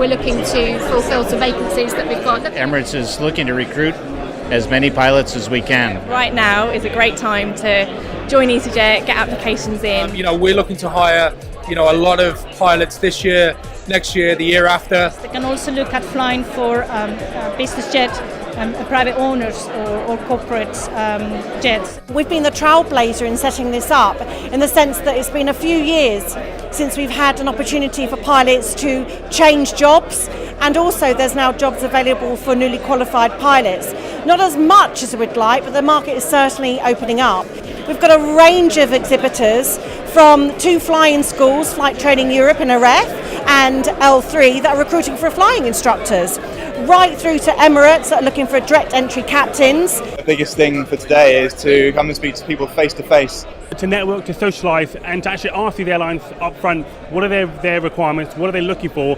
we're looking to fulfil some vacancies that we've got. Emirates is looking to recruit as many pilots as we can. Right now is a great time to join EasyJet, get applications in. We're looking to hire, a lot of pilots this year, next year, the year after. They can also look at flying for business jet, private owners or corporate jets. We've been the trailblazer in setting this up, in the sense that it's been a few years since we've had an opportunity for pilots to change jobs, and also there's now jobs available for newly qualified pilots. Not as much as we'd like, but the market is certainly opening up. We've got a range of exhibitors, from 2 flying schools, Flight Training Europe and AREF and L3, that are recruiting for flying instructors, right through to Emirates that are looking for direct entry captains. The biggest thing for today is to come and speak to people face to face. To network, to socialise, and to actually ask the airlines up front, what are their requirements, what are they looking for.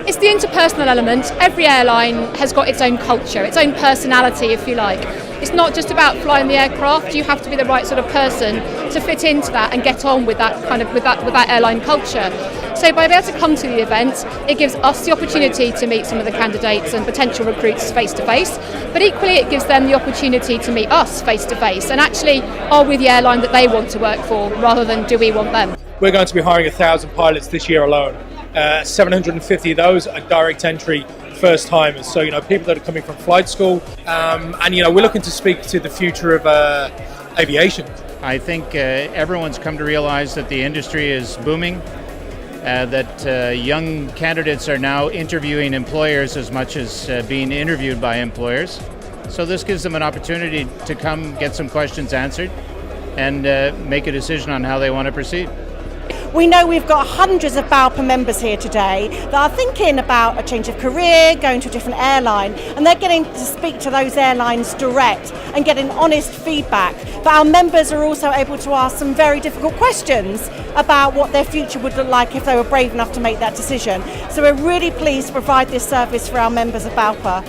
It's the interpersonal element. Every airline has got its own culture, its own personality, if you like. It's not just about flying the aircraft. You have to be the right sort of person to fit into that and get on with that with that airline culture. So by being able to come to the event, it gives us the opportunity to meet some of the candidates and potential recruits face to face, but equally it gives them the opportunity to meet us face to face and actually, are we the airline that they want to work for rather than do we want them? We're going to be hiring 1,000 pilots this year alone. 750 of those are direct entry first timers, so people that are coming from flight school, and we're looking to speak to the future of aviation. I think everyone's come to realize that the industry is booming, that young candidates are now interviewing employers as much as being interviewed by employers. So this gives them an opportunity to come get some questions answered and make a decision on how they want to proceed. We know we've got hundreds of BALPA members here today that are thinking about a change of career, going to a different airline, and they're getting to speak to those airlines direct and getting honest feedback. But our members are also able to ask some very difficult questions about what their future would look like if they were brave enough to make that decision. So we're really pleased to provide this service for our members of BALPA.